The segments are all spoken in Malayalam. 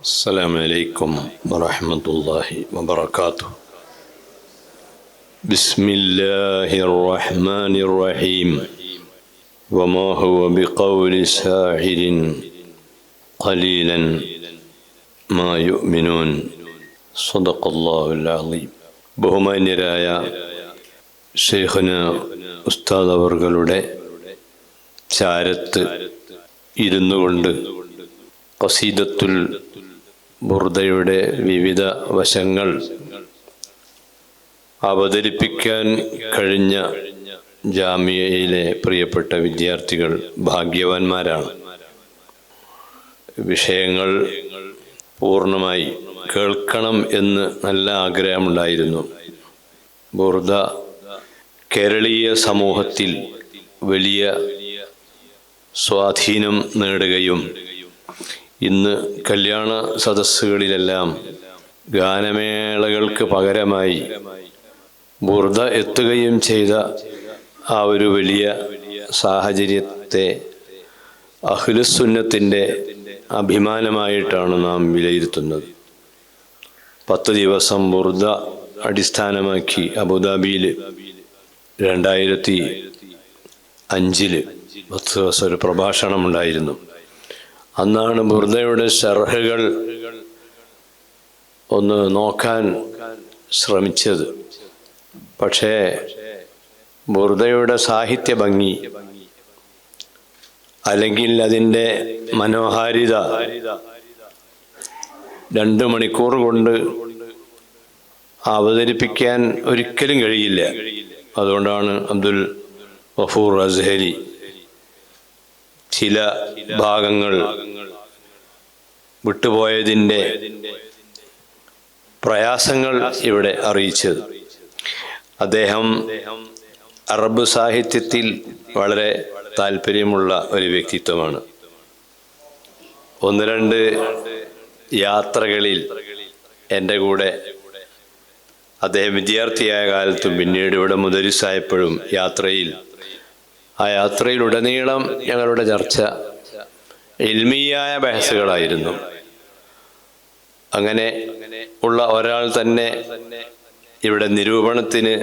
السلام عليكم ورحمة الله وبركاته. بسم الله الرحمن الرحيم. وما هو بقول ساحر قليلا ما يؤمنون. صدق الله العظيم. ബഹുമാന്യരായ ശൈഖുന ഉസ്താദ് അവർകളുടെ ചാരത്ത് ഇരുന്നു കൊണ്ട് ഖസീദത്തുൽ ബുർദയുടെ വിവിധ വശങ്ങൾ അവതരിപ്പിക്കാൻ കഴിഞ്ഞ ജാമിയയിലെ പ്രിയപ്പെട്ട വിദ്യാർത്ഥികൾ ഭാഗ്യവാന്മാരാണ്. വിഷയങ്ങൾ പൂർണ്ണമായി കേൾക്കണം എന്ന് നല്ല ആഗ്രഹമുണ്ടായിരുന്നു. ബുർദ കേരളീയ സമൂഹത്തിൽ വലിയ സ്വാധീനം നേടുകയും ഇന്ന് കല്യാണ സദസ്സുകളിലെല്ലാം ഗാനമേളകൾക്ക് പകരമായി ബുർദ എത്തുകയും ചെയ്ത ആ ഒരു വലിയ സാഹചര്യത്തെ അഹ്ലുസുന്നത്തിൻ്റെ അഭിമാനമായിട്ടാണ് നാം വിലയിരുത്തുന്നത്. 10 ദിവസം ബുർദ അടിസ്ഥാനമാക്കി അബുദാബിയിൽ 2005 10 ദിവസം ഒരു പ്രഭാഷണമുണ്ടായിരുന്നു. അന്നാണ് ബുർദയുടെ ശർഹുകൾ ഒന്ന് നോക്കാൻ ശ്രമിച്ചത്. പക്ഷേ ബുർദയുടെ സാഹിത്യ ഭംഗി അല്ലെങ്കിൽ അതിൻ്റെ മനോഹാരിത 2 മണിക്കൂർ കൊണ്ട് അവതരിപ്പിക്കാൻ ഒരിക്കലും കഴിയില്ല. അതുകൊണ്ടാണ് അബ്ദുൽ ഗഫൂർ അസ്ഹരി ചില ഭാഗങ്ങൾ വിട്ടുപോയതിൻ്റെ പ്രയാസങ്ങൾ ഇവിടെ അറിയിച്ചത്. അദ്ദേഹം അറബ് സാഹിത്യത്തിൽ വളരെ താല്പര്യമുള്ള ഒരു വ്യക്തിത്വമാണ്. 1-2 യാത്രകളിൽ എൻ്റെ കൂടെ അദ്ദേഹം വിദ്യാർത്ഥിയായ കാലത്തും പിന്നീട് ഇവിടെ മുദരിസായപ്പോഴും ആ യാത്രയിലുടനീളം ഞങ്ങളുടെ ചർച്ച ഇൽമിയായ ബഹസുകളായിരുന്നു. അങ്ങനെ ഉള്ള ഒരാൾ തന്നെ ഇവിടെ നിരൂപണത്തിന്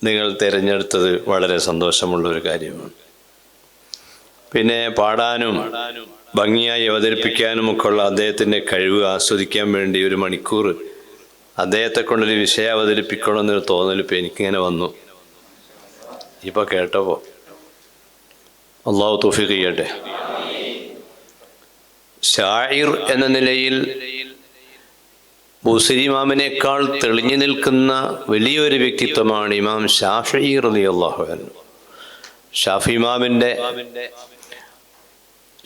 നിങ്ങൾ തിരഞ്ഞെടുത്തത് വളരെ സന്തോഷമുള്ള ഒരു കാര്യമാണ്. പിന്നെ പാടാനും ഭംഗിയായി അവതരിപ്പിക്കാനും ഒക്കെ ഉള്ള അദ്ദേഹത്തിൻ്റെ കഴിവ് ആസ്വദിക്കാൻ വേണ്ടി 1 മണിക്കൂർ അദ്ദേഹത്തെ കൊണ്ടൊരു വിഷയം അവതരിപ്പിക്കണമെന്നൊരു തോന്നലിപ്പോൾ എനിക്കിങ്ങനെ വന്നു. ഇപ്പോൾ കേട്ടപ്പോൾ അള്ളാഹു തൗഫീഖ് ചെയ്യട്ടെ. ഷാഇർ എന്ന നിലയിൽ ബൂസരി ഇമാമിനേക്കാൾ തെളിഞ്ഞു നിൽക്കുന്ന വലിയൊരു വ്യക്തിത്വമാണ് ഇമാം ഷാഫിഈ റളിയല്ലാഹു അൻഹു. ഷാഫി ഇമാമിൻ്റെ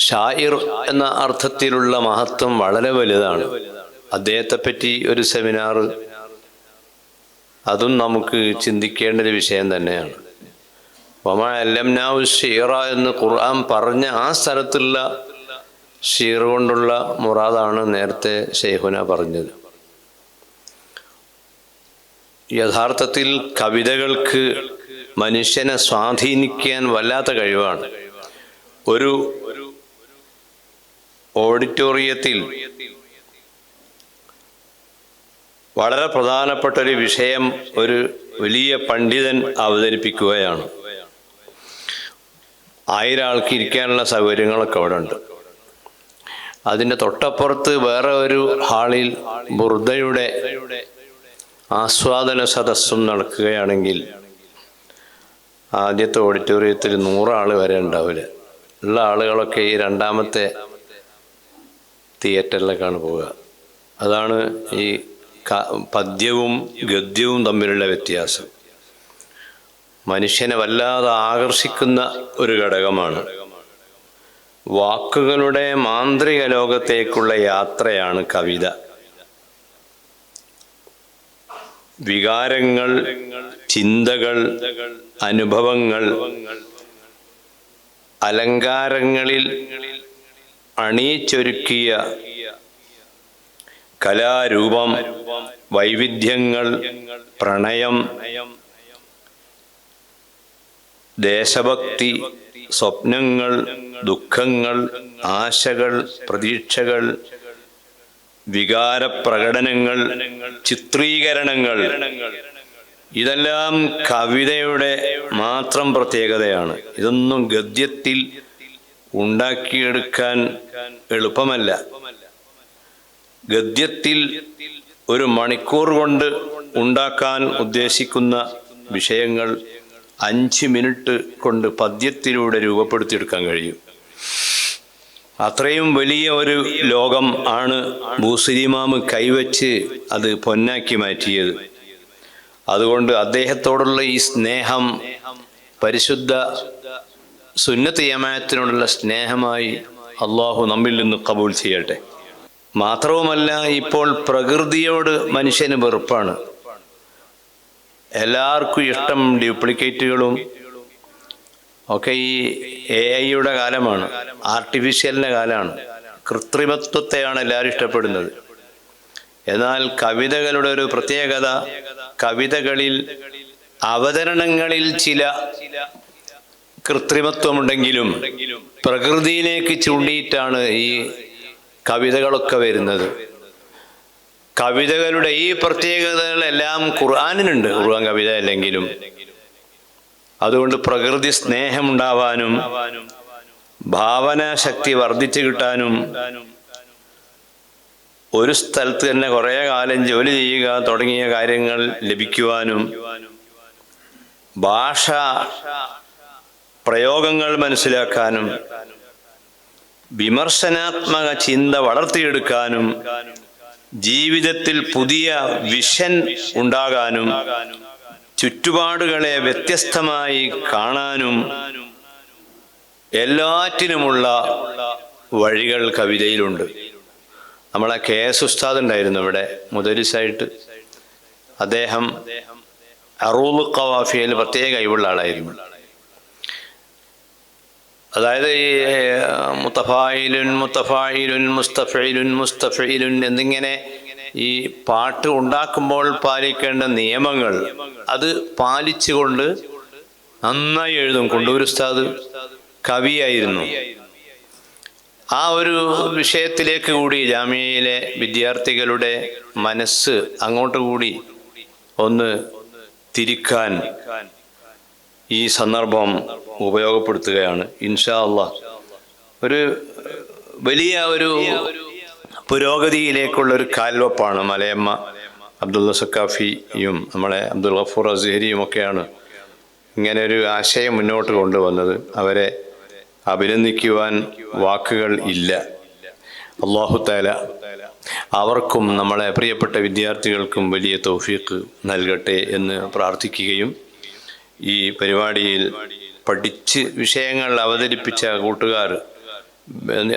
ഷാഇർ എന്ന അർത്ഥത്തിലുള്ള മഹത്വം വളരെ വലുതാണ്. അദ്ദേഹത്തെപ്പറ്റി ഒരു സെമിനാർ, അതും നമുക്ക് ചിന്തിക്കേണ്ട ഒരു വിഷയം തന്നെയാണ്. വമാ അല്ലംനാഹു ശിഅറ എന്ന് ഖുർആൻ പറഞ്ഞ ആ സ്ഥലത്തുള്ള ഷീർ കൊണ്ടുള്ള മുറാദാണ് നേരത്തെ ശൈഖുന പറഞ്ഞത്. യഥാർത്ഥത്തിൽ കവിതകൾക്ക് മനുഷ്യനെ സ്വാധീനിക്കാൻ വല്ലാത്ത കഴിവാണ്. ഒരു ഓഡിറ്റോറിയത്തിൽ വളരെ പ്രധാനപ്പെട്ട ഒരു വിഷയം ഒരു വലിയ പണ്ഡിതൻ അവതരിപ്പിക്കുകയാണ്. 1000 ആൾക്ക് ഇരിക്കാനുള്ള സൗകര്യങ്ങളൊക്കെ അവിടെ ഉണ്ട്. അതിൻ്റെ തൊട്ടപ്പുറത്ത് വേറെ ഒരു ഹാളിൽ ബുർദയുടെ ആസ്വാദന സദസ്സും നടക്കുകയാണെങ്കിൽ ആദ്യത്തെ ഓഡിറ്റോറിയത്തിൽ 100 ആൾ വരെ ഉണ്ടാവില്ല. ഉള്ള ആളുകളൊക്കെ ഈ 2ാമത്തെ തിയേറ്ററിലേക്കാണ് പോവുക. അതാണ് ഈ പദ്യവും ഗദ്യവും തമ്മിലുള്ള വ്യത്യാസം. മനുഷ്യനെ വല്ലാതെ ആകർഷിക്കുന്ന ഒരു ഘടകമാണ്. വാക്കുകളുടെ മാന്ത്രിക ലോകത്തേക്കുള്ള യാത്രയാണ് കവിത. വികാരങ്ങൾ, ചിന്തകൾ, അനുഭവങ്ങൾ അലങ്കാരങ്ങളിൽ അണിയിച്ചൊരുക്കിയ കലാരൂപം, വൈവിധ്യങ്ങൾ, പ്രണയം, ദേശഭക്തി, സ്വപ്നങ്ങൾ, ദുഃഖങ്ങൾ, ആശകൾ, പ്രതീക്ഷകൾ, വികാരപ്രകടനങ്ങൾ, ചിത്രീകരണങ്ങൾ, ഇതെല്ലാം കവിതയുടെ മാത്രം പ്രത്യേകതയാണ്. ഇതൊന്നും ഗദ്യത്തിൽ ഉണ്ടാക്കിയെടുക്കാൻ എളുപ്പമല്ല. ഗദ്യത്തിൽ ഒരു മണിക്കൂർ കൊണ്ട് ഉണ്ടാക്കാൻ ഉദ്ദേശിക്കുന്ന വിഷയങ്ങൾ 5 മിനിറ്റ് കൊണ്ട് പദ്യത്തിലൂടെ രൂപപ്പെടുത്തിയെടുക്കാൻ കഴിയും. അത്രയും വലിയ ഒരു ലോകം ആണ് ബൂസരി കൈവച്ച് അത് പൊന്നാക്കി മാറ്റിയത്. അതുകൊണ്ട് അദ്ദേഹത്തോടുള്ള ഈ സ്നേഹം പരിശുദ്ധ സുന്നത്ത് ജമാഅത്തിനോടുള്ള സ്നേഹമായി അള്ളാഹു നമ്മിൽ നിന്ന് കബൂൽ ചെയ്യട്ടെ. മാത്രവുമല്ല, ഇപ്പോൾ പ്രകൃതിയോട് മനുഷ്യന് വെറുപ്പാണ്. എല്ലാവർക്കും ഇഷ്ടം ഡ്യൂപ്ലിക്കേറ്റുകളും ഒക്കെ. ഈ AI കാലമാണ്, ആർട്ടിഫിഷ്യലിൻ്റെ കാലമാണ്, കൃത്രിമത്വത്തെയാണ് എല്ലാവരും ഇഷ്ടപ്പെടുന്നത്. എന്നാൽ കവിതകളുടെ ഒരു പ്രത്യേകത, കവിതകളിൽ അവതരണങ്ങളിൽ ചില കൃത്രിമത്വമുണ്ടെങ്കിലും പ്രകൃതിയിലേക്ക് ചൂണ്ടിയിട്ടാണ് ഈ കവിതകളൊക്കെ വരുന്നത്. കവിതകളുടെ ഈ പ്രത്യേകതകളെല്ലാം ഖുർആനിനുണ്ട്, ഖുർആൻ കവിത അല്ലെങ്കിലും. അതുകൊണ്ട് പ്രകൃതി സ്നേഹമുണ്ടാവാനും ഭാവനാശക്തി വർദ്ധിച്ചു കിട്ടാനും ഒരു സ്ഥലത്ത് തന്നെ കുറേ കാലം ജോലി ചെയ്യുക തുടങ്ങിയ കാര്യങ്ങൾ ലഭിക്കുവാനും ഭാഷ പ്രയോഗങ്ങൾ മനസ്സിലാക്കാനും വിമർശനാത്മക ചിന്ത വളർത്തിയെടുക്കാനും ജീവിതത്തിൽ പുതിയ വിഷൻ ഉണ്ടാകാനും ചുറ്റുപാടുകളെ വ്യത്യസ്തമായി കാണാനും എല്ലാറ്റിനുമുള്ള വഴികൾ കവിതയിലുണ്ട്. നമ്മളെ KS ഉസ്താദ് ഉണ്ടായിരുന്നു ഇവിടെ മുദരിസായിട്ട്. അദ്ദേഹം അറൂദ് ഖവാഫിയയിൽ പ്രത്യേക കഴിവുള്ള ആളായിരുന്നു. അതായത് ഈ മുത്തഫായിലുൻ, മുത്തഫായിലുൻ, മുസ്തഫഇലുൻ, മുസ്തഫഇലുൻ എന്നിങ്ങനെ ഈ പാട്ട് ഉണ്ടാക്കുമ്പോൾ പാലിക്കേണ്ട നിയമങ്ങൾ അത് പാലിച്ചുകൊണ്ട് നന്നായി എഴുതും. കൊണ്ടൂർ ഉസ്താദ് കവിയായിരുന്നു. ആ ഒരു വിഷയത്തിലേക്ക് കൂടി ജാമിയയിലെ വിദ്യാർത്ഥികളുടെ മനസ്സ് അങ്ങോട്ട് കൂടി ഒന്ന് തിരിക്കാൻ ഈ സന്ദർഭം ഉപയോഗപ്പെടുത്തുകയാണ്. ഇൻഷാ അല്ലാഹ് ഒരു വലിയ ഒരു പുരോഗതിയിലേക്കുള്ളൊരു കാൽവെപ്പാണ് മലയമ്മ അബ്ദുള്ള സക്കാഫിയും നമ്മളെ അബ്ദുൽ ഗഫൂർ അസ്ഹരിയും ഒക്കെയാണ് ഇങ്ങനെ ഒരു ആശയം മുന്നോട്ട് കൊണ്ടുവന്നത്. അവരെ അഭിനന്ദിക്കുവാൻ വാക്കുകൾ ഇല്ല. അല്ലാഹു തആല അവർക്കും നമ്മളെ പ്രിയപ്പെട്ട വിദ്യാർത്ഥികൾക്കും വലിയ തൗഫീഖ് നൽകട്ടെ എന്ന് പ്രാർത്ഥിക്കുകയും ഈ പരിപാടിയിൽ പഠിച്ച് വിഷയങ്ങൾ അവതരിപ്പിച്ച കൂട്ടുകാർ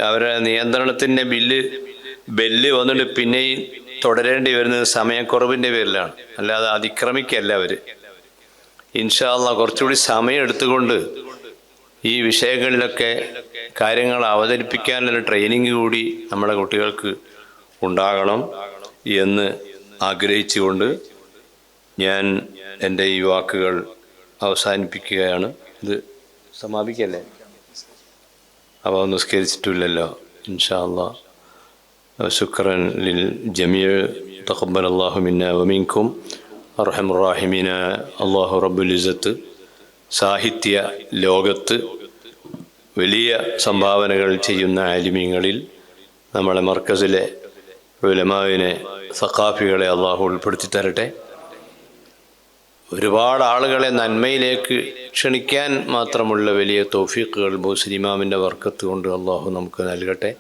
അവരുടെ നിയന്ത്രണത്തിൻ്റെ ബെല്ല് വന്നിട്ട് പിന്നെയും തുടരേണ്ടി വരുന്നത് സമയക്കുറവിൻ്റെ പേരിലാണ്, അല്ലാതെ അതിക്രമിക്കല്ല അവർ. ഇൻഷാ അല്ലാഹ് കുറച്ചുകൂടി സമയം എടുത്തുകൊണ്ട് ഈ വിഷയങ്ങളിലൊക്കെ കാര്യങ്ങൾ അവതരിപ്പിക്കാനുള്ള ട്രെയിനിങ് കൂടി നമ്മുടെ കുട്ടികൾക്ക് ഉണ്ടാകണം എന്ന് ആഗ്രഹിച്ചുകൊണ്ട് ഞാൻ എൻ്റെ ഈ വാക്കുകൾ അവസാനിപ്പിക്കുകയാണ്. ഇത് സമാപിക്കല്ലേ? അപ്പോൾ നിസ്കരിച്ചിട്ടില്ലല്ലോ. ഇൻഷാ അല്ലാഹ് ശുക്രൻ ലിൽ ജമീഅ് തഖബ്ബലല്ലാഹു മിന്നാ വമിൻകും അർഹമുർ റഹീമീന. അല്ലാഹു റബ്ബുൽ ഇസ്സത്ത് സാഹിത്യ ലോകത്ത് വലിയ സംഭാവനകൾ ചെയ്യുന്ന ആലിമീങ്ങളിൽ നമ്മളെ മർക്കസിലെ ഉലമാവിനെ സഖാഫികളെ അല്ലാഹു ഉൾപ്പെടുത്തി തരട്ടെ. ഒരുപാട് ആളുകളെ നന്മയിലേക്ക് ക്ഷണിക്കാൻ മാത്രമുള്ള വലിയ തൗഫീഖുകൾ ബൂസരി ഇമാമിൻ്റെ ബർക്കത്ത് കൊണ്ട് അല്ലാഹു നമുക്ക് നൽകട്ടെ.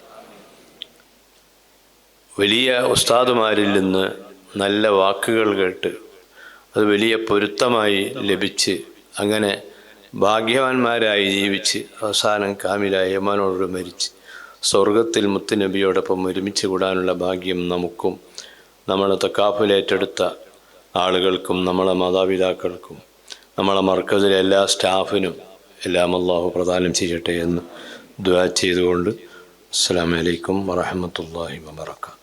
വലിയ ഉസ്താദുമാരിൽ നിന്ന് നല്ല വാക്കുകൾ കേട്ട് അത് വലിയ പൊരുത്തമായി ലഭിച്ച് അങ്ങനെ ഭാഗ്യവാന്മാരായി ജീവിച്ച് അവസാനം കാമിലായ യമാനോട് മരിച്ച് സ്വർഗത്തിൽ മുത്തുനബിയോടൊപ്പം ഒരുമിച്ച് കൂടാനുള്ള ഭാഗ്യം നമുക്കും നമ്മളെ തക്കാഫുലേറ്റെടുത്ത ആളുകൾക്കും നമ്മളെ മാതാപിതാക്കൾക്കും നമ്മളെ മർക്കസിലെ എല്ലാ സ്റ്റാഫിനും എല്ലാം അല്ലാഹു പ്രദാനം ചെയ്യട്ടെ എന്ന് ദുആ ചെയ്തുകൊണ്ട് അസ്സലാമു അലൈക്കും വറഹ്മത്തുള്ളാഹി വബറകാതുഹു.